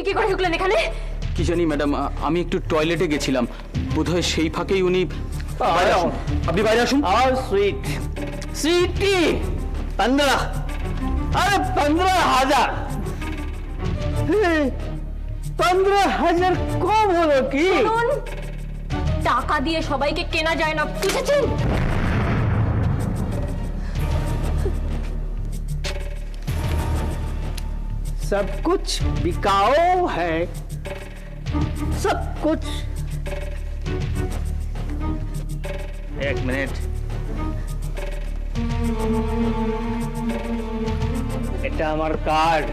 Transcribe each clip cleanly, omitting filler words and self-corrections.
আপনি কি করে ঢুকলেন এখানে? কি জানি ম্যাডাম, আমি একটু টয়লেটে গেছিলাম, বোধহয় সেই ফাঁকেই উনি। আপনি বাইরে আসুন। और स्वीट स्वीटी 15 अरे 15,000 15,000 কম হলো কি? শুনুন, টাকা দিয়ে সবাইকে কেনা যায় না, বুঝেছেন? सब कुछ बिकाऊ है, सब कुछ। एक मिनट, এটা আমার কার্ড।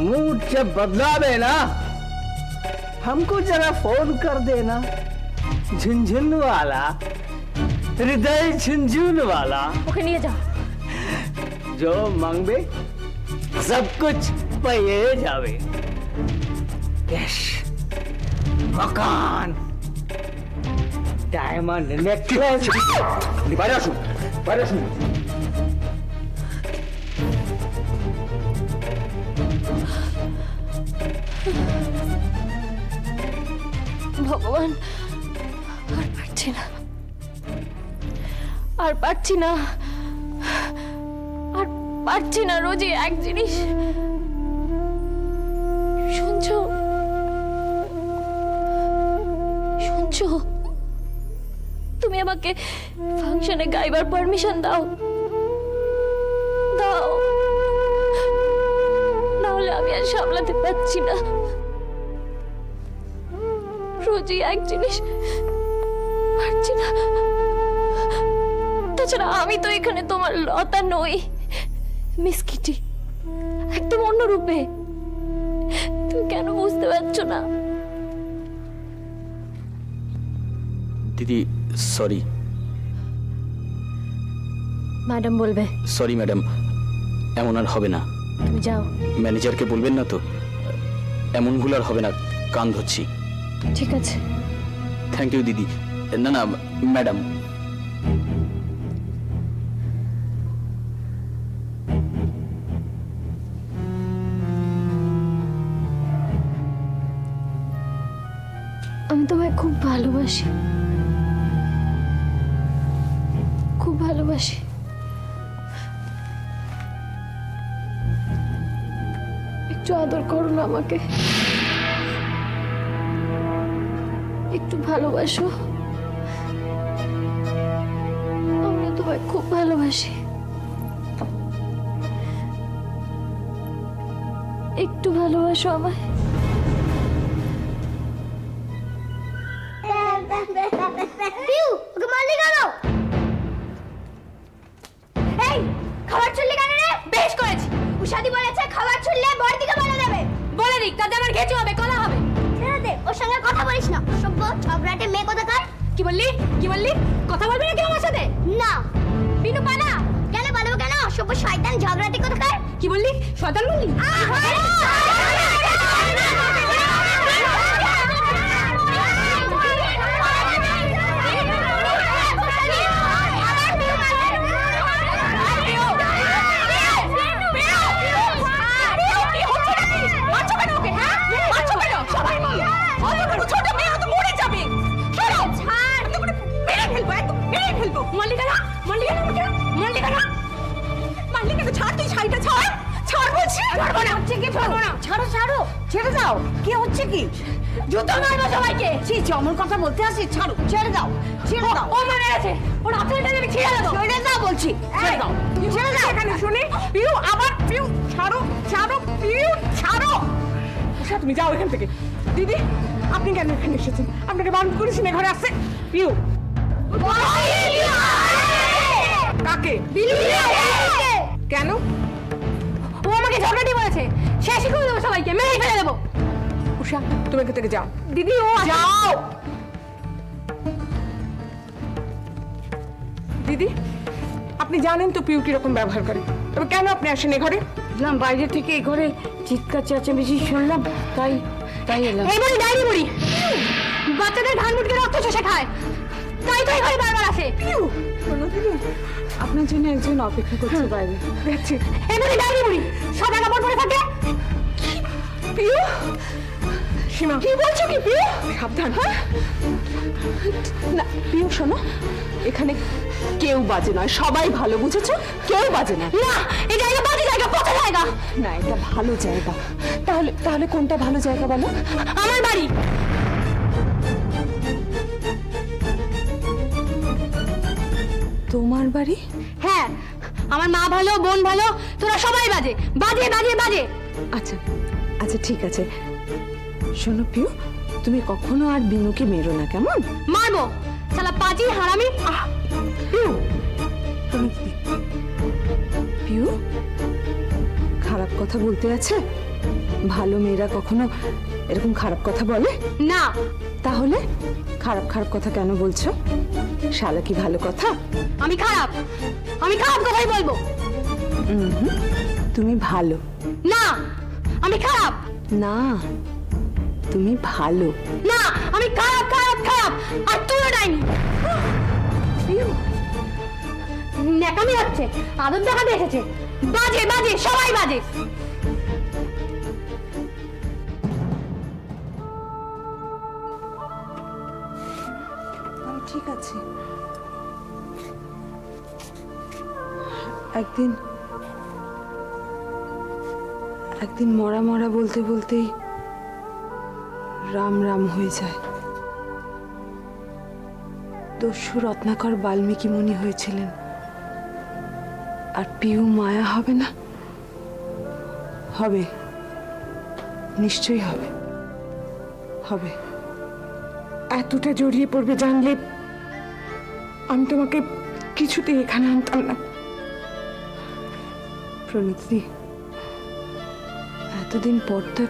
मूड जब बदलावे ना, हमको जरा फोन कर देना। झुनझुन वाला, हृदय झुनझुन वाला, ওকে নিয়ে যাও। जो मांगबे सब कुछ পেয়ে যাবে। कैश, मकान, डायमंड नेकलेस। আপনি বাইরে আসুন, বাইরে আসুন। ভগবান, আর পারছি না, আর পারছি না, আর পারছি না। রোজই এক জিনিস। শুনছো, শুনছো? তুমি আমাকে ফাংশনে গাইবার পারমিশন দাও, দাও, নাহলে আমি আর সামলাতে পারছি না। রোজই এক জিনিস, পারছি না। তাছাড়া আমি তো এখানে তোমার লতা নই, মিস কিটি, একদম অন্য রূপে। তুমি কেন বুঝতে পারছো না? দিদি সরি। ম্যাডাম বলবে। সরি ম্যাডাম, এমন আর হবে না। তুমি যাও। ম্যানেজারকে বলবেন না তো? এমন ভুল আর হবে না, কান ধরছি। ঠিক আছে। থ্যাংক ইউ দিদি। না না ম্যাডাম। আমি তোমায় খুব ভালোবাসি, খুব ভালোবাসি। একটু আদর করো না আমাকে, একটু ভালোবাসো। আমি তোমায় খুব ভালোবাসি, একটু ভালোবাসো আমায়। পিউ, ওকে মারলি কেন? এই, খাবার ছুড়লি কেন রে? বেশ করেছি। উষাদি বলেছে খাবার ছুড়লে বড়দিকে বলে দেবে। বলে দিক, তাতে আমার ঘেঁচু হবে, কলা হবে। ছেড়ে দে, ওর সঙ্গে কথা বলিস না। সভ্য ঝগড়াটে মেয়ে কোথাকার। কি বললি? কি বললি? কথা বলবি না কি আমার সাথে? না। বিনু পানা কেন বলবো কেন? সভ্য শয়তান ঝগড়াটে কোথাকার। কি বললি? শয়তান বললি? ছেড়ে দাও। কি হচ্ছে কি? জুতো মারবো সবাইকে। অমন কথা বলতে আসি? ছাড়ো, ছেড়ে দাও, ছেড়ে দাও। ও মনে আছে, ওর আপনারটা আমি ছেড়ে দেবো। ছেড়ে দাও বলছি, ছেড়ে দাও, ছেড়ে দাও। এখানে শুনি পিউ, আবার পিউ, ছাড়ো, ছাড়ো, পিউ, ছাড়ো। উষা, তুমি যাও এখান থেকে। দিদি, আপনি কেন এখানে এসেছেন? আপনাকে বারণ করেছি না ঘরে আসছে। পিউ, কাকে? কেন? ও আমাকে ঝগড়াটি বলেছে, শেষই করে দেবো সবাইকে, মেরেই ফেলে দেবো। উষা, তুমি এখান থেকে যাও। দিদি, ও যাও। দিদি, আপনি জানেন তো পিউ কিরকম ব্যবহার করে, তবে কেন আপনি আসেন এ ঘরে? বাইরে থেকে এই ঘরে চিৎকার চেঁচামেচি শুনলাম, তাই এলাম। এই বুড়ি ডাইনি বুড়ি, বাচ্চাদের ধান মুটকে রক্ত চষে খায়, তাই তো এই ঘরে বারবার আসে। আপনার জন্য একজন অপেক্ষা করছে বাইরে। এই বুড়ি ডাইনি বুড়ি, সব পিউ সীমা কি বলছো কি পিউ সাবধান না পিউ শোনো এখানে কেউ বাজে নয় সবাই ভালো বুঝেছো কেউ বাজে না না এই জায়গা বাজে জায়গা পচা জায়গা না এটা ভালো জায়গা তাহলে তাহলে কোনটা ভালো জায়গা বলো আমার বাড়ি তোমার বাড়ি হ্যাঁ আমার মা ভালো বোন ভালো তোরা সবাই বাজে বাজে বাজে বাজে আচ্ছা আচ্ছা ঠিক আছে শোনো পিউ তুমি কখনো আর বিনুকে মেরো না কেমন মারবো শালা পাজি হারামি পিউ প্রণতি পিউ খারাপ কথা বলতে আছে ভালো মেয়েরা কখনো এরকম খারাপ কথা বলে না তাহলে খারাপ খারাপ কথা কেন বলছো শালা কি ভালো কথা আমি খারাপ কথাই বলবো তুমি ভালো না আমি খারাপ না তুমি ভালো না আমি খারাপ খারাপ খারাপ আর তুইও ডাইনি ন্যাকামি হচ্ছে আদর দেখাতে এসেছে বাজে বাজে সবাই বাজে আমি ঠিক আছি একদিন একদিন মরা মরা বলতে বলতেই রাম রাম হয়ে যায় দস্যু রত্নাকর বাল্মীকি মুনি হয়েছিলেন আর পিউ মায়া হবে না হবে নিশ্চয়ই হবে হবে এতটা জড়িয়ে পড়বে জানলে আমি তোমাকে কিছুতেই এখানে আনতাম না। প্রণতি এতদিন পর তো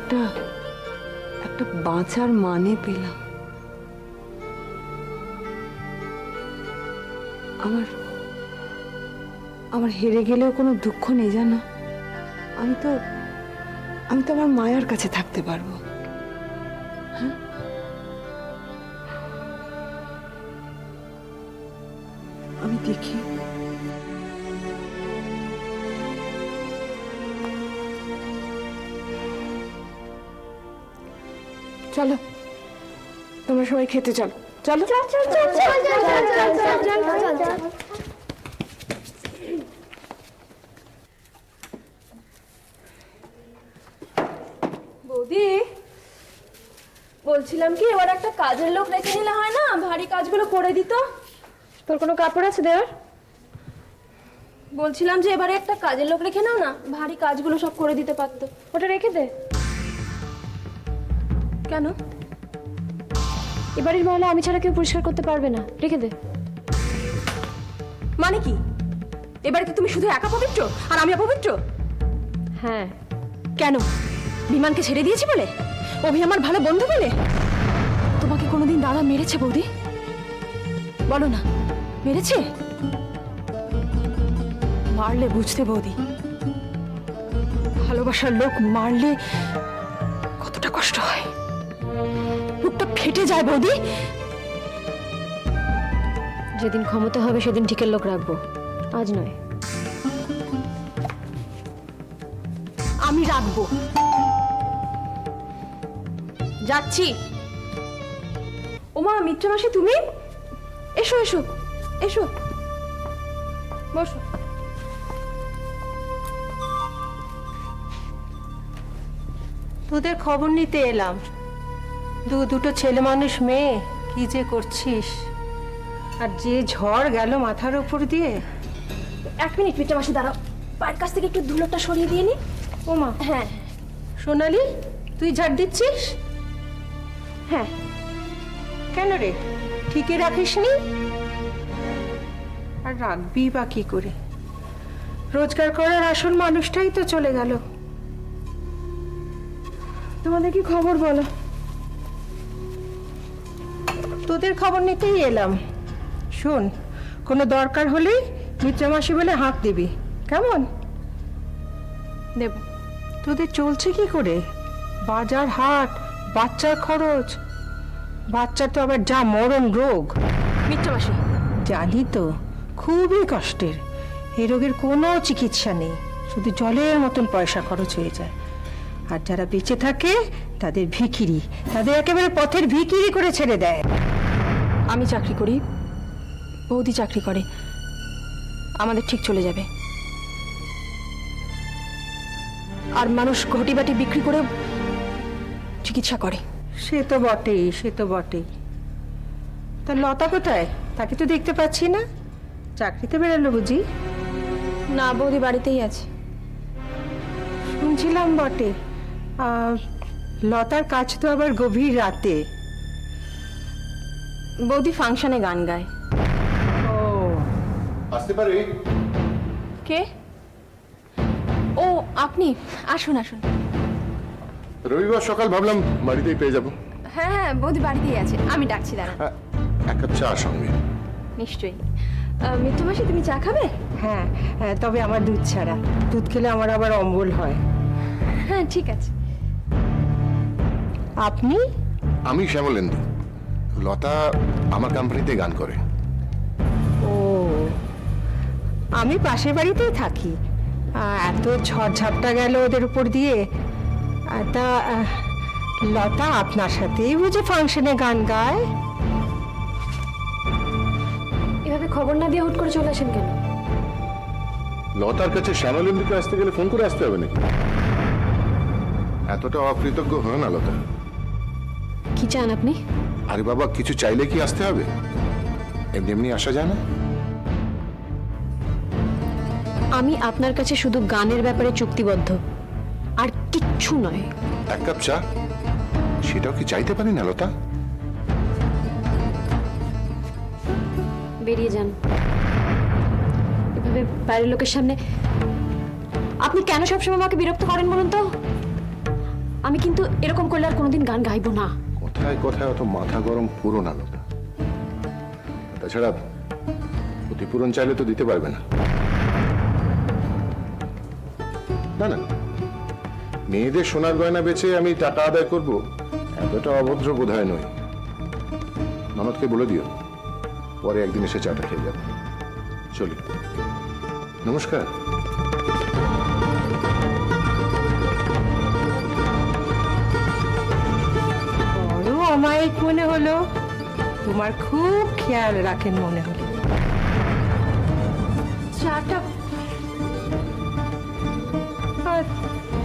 একটা বাঁচার মানে পেলাম আমার হেরে গেলেও কোনো দুঃখ নেই জানো আমি তো আমার মায়ার কাছে থাকতে পারবো হ্যাঁ আমি দেখি চলো তোমরা সবাই খেতে চলো চলো বৌদি বলছিলাম কি এবার একটা কাজের লোক রেখে নিলে হয় না ভারী কাজগুলো করে দিত তোর কোনো কাপড় আছে দেওয়ার বলছিলাম যে এবারে একটা কাজের লোক রেখে নাও না ভারী কাজগুলো সব করে দিতে পারতো ওটা রেখে দে কেন এবারের মহলে আমি ছাড়া কেউ পরিষ্কার করতে পারবে না রেখে দে মানে কি এবারে কি তুমি শুধু একা পবিত্র আর আমি অপবিত্র হ্যাঁ কেন বিমানকে ছেড়ে দিয়েছি বলে অভি আমার ভালো বন্ধু বলে তোমাকে কোনোদিন দাদা মেরেছে বৌদি বলো না মেরেছে মারলে বুঝতে বৌদি ভালোবাসার লোক মারলে কতটা কষ্ট হয় বুকটা ফেটে যায় বৌদি যেদিন ক্ষমতা হবে সেদিন ঠিকের লোক রাখবো আজ নয় আমি রাখবো যাচ্ছি ওমা মিত্র মাসি তুমি এসো এসো এসো বসো তোদের খবর নিতে এলাম দুটো ছেলে মানুষ মেয়ে কি যে করছিস আর যে ঝড় গেল মাথার উপর দিয়ে 1 মিনিট মিত্র মাসি দাঁড়াও পায়ের কাছ থেকে একটু ধুলোটা সরিয়ে দিয়ে নি ওমা হ্যাঁ সোনালি তুই ঝাড় দিচ্ছিস হ্যাঁ কেন রে ঠিকই রাখিসনি আর রাখবি বা কি করে রোজগার করার আসল মানুষটাই তো চলে গেল তোমাদের কি খবর বলো তোদের খবর নিতেই এলাম শোন কোনো দরকার হলেই মিত্রমাসি বলে হাঁক দিবি কেমন দেব তোদের চলছে কি করে বাজার হাট বাচ্চার খরচ বাচ্চার তো আবার যা মরণ রোগ মিত্র মাসি জানি তো খুবই কষ্টের এই রোগের কোনো চিকিৎসা নেই শুধু জলের মতন পয়সা খরচ হয়ে যায় আর যারা বেঁচে থাকে তাদের ভিখিরি, তাদের একেবারে পথের ভিখিরি করে ছেড়ে দেয়। আমি চাকরি করি, বৌদি চাকরি করে, আমাদের ঠিক চলে যাবে। আর মানুষ ঘটি বাটি বিক্রি করে চিকিৎসা করে। সে তো বটেই, সে তো বটেই। তা লতা কোথায়? তাকে তো দেখতে পাচ্ছি না। চাকরিতে বেরোলো বুঝি? না, বৌদি বাড়িতেই আছে। শুনছিলাম বটে। লতার কাজ তো আবার গভীর রাতে। বৌদি ফাংশনে গান গায়। ও, আসতে পারি? কে? ও আপনি, আসুন আসুন। রবিবার সকাল ভাবলাম বাড়িতেই পেয়ে যাব। হ্যাঁ হ্যাঁ, বৌদি বাড়িতেই আছে, আমি ডাকছি দাঁড়ান। এক কাপ চা সঙ্গে। নিশ্চয়ই। মিঠু মাসি, তুমি চা খাবে? হ্যাঁ হ্যাঁ, তবে আমার দুধ ছাড়া। দুধ খেলে আমার আবার অম্বল হয়। হ্যাঁ ঠিক আছে। আপনি? আমি শ্যামলেন্দু। লতা আমার কোম্পানিতে গান করে। ও, আমি পাশের বাড়িতেই থাকি। এত ঝড়ঝাপটা গেল ওদের উপর দিয়ে। তা লতা আপনার সাথেই বুঝে ফাংশনে গান গায়? এভাবে খবর না দিয়ে হুট করে চলে আসেন কেন? লতার কাছে শ্যামলেন্দুকে আসতে গেলে ফোন করে আসতে হবে নাকি? এতটা অকৃতজ্ঞ হয় না লতা। কি চান আপনি? আরে বাবা, কিছু চাইলে কি আসতে হবে? এমনি এমনি আসা যায় না। আমি আপনার কাছে শুধু গানের ব্যাপারে চুক্তিবদ্ধ, আর কিচ্ছু নয়। এক কাপ চা, সেটাও কি চাইতে পারি না লতা? বেরিয়ে যান এভাবে বাইরের লোকের সামনে। আপনি কেন সবসময় আমাকে বিরক্ত করেন বলুন তো? আমি কিন্তু এরকম করলে আর কোনোদিন গান গাইবো না। কোথায় কোথায় অত মাথা গরম পুরো না লতা। তাছাড়া ক্ষতিপূরণ চাইলে তো দিতে পারবে না। না না, মেয়েদের সোনার গয়না বেচে আমি টাকা আদায় করব, এতটা অভদ্র বোধহয় নয়। ননদকে বলে দিও, পরে একদিন এসে চাটা খেয়ে যাবো। চলি, নমস্কার। বড় অমায়িক মনে হলো। তোমার খুব খেয়াল রাখেন মনে হলো। চাটা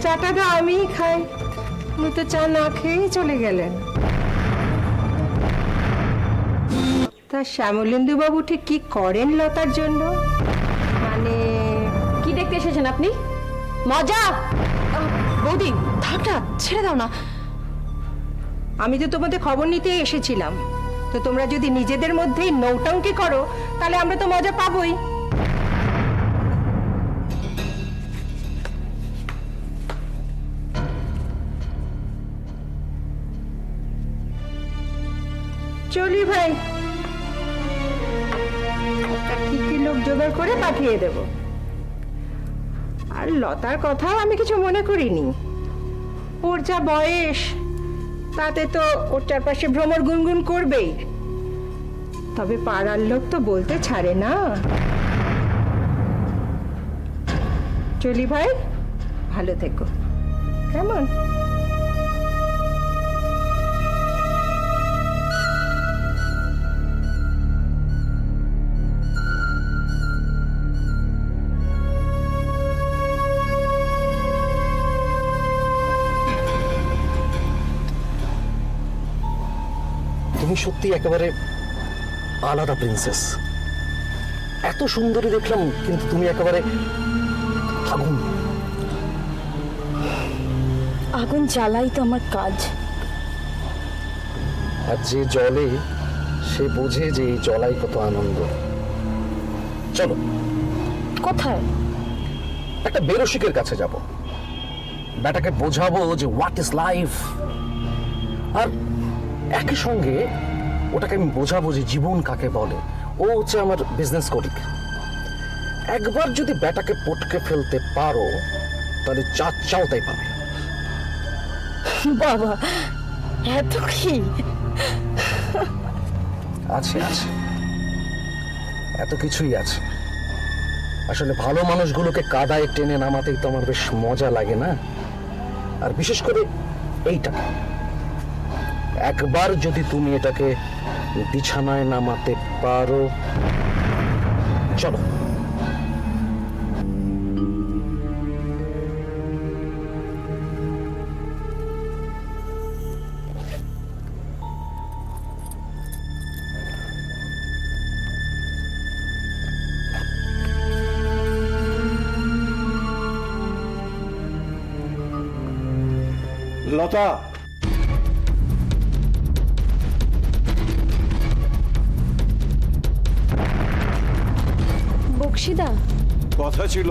চাটা তো আমিই খাই। উনি তো চা না খেয়েই চলে গেলেন। তা শ্যামলেন্দু বাবু ঠিক কি করেন লতার জন্য? মানে কি দেখতে এসেছেন আপনি? মজা? বৌদি থাকটা ছেড়ে দাও না। আমি তো তোমাদের খবর নিতে এসেছিলাম। তো তোমরা যদি নিজেদের মধ্যেই নৌটঙ্কি করো, তাহলে আমরা তো মজা পাবোই। চলি ভাই, একটা ঠিকই লোক জোগাড় করে পাঠিয়ে দেব। আর লতার কথা আমি কিছু মনে করিনি। ওর যা বয়স, তাতে তো ওর চারপাশে ভ্রমর গুনগুন করবেই। তবে পাড়ার লোক তো বলতে ছাড়ে না। চলি ভাই, ভালো থেকো। কেমন? তুমি সত্যি একেবারে আলাদা প্রিন্সেস। এত সুন্দরী দেখলাম, কিন্তু তুমি একেবারে আগুন। আগুন জ্বালাই তো আমার কাজ। আর যে জলে, সে বোঝে যে এই জলাই কত আনন্দ। চলো কোথায়? একটা বেরসিকের কাছে যাব, বেটাকে বোঝাবো যে হোয়াট ইজ লাইফ। আর একই সঙ্গে ওটাকে আমি বোঝাবো যে জীবন কাকে বলে। ও হচ্ছে আমার বিজনেস কলিগ। একবার যদি বেটাকে পটকে ফেলতে পারো, তাহলে যা চাও তাই পাবে। বাবা, এত কি? আছে আছে, এত কিছুই আছে। আসলে ভালো মানুষগুলোকে কাদায় টেনে নামাতেই তো আমার বেশ মজা লাগে না? আর বিশেষ করে এইটা, একবার যদি তুমি এটাকে বিছানায় নামাতে পারো, চলো। লতা, বক্সিদা, কথা ছিল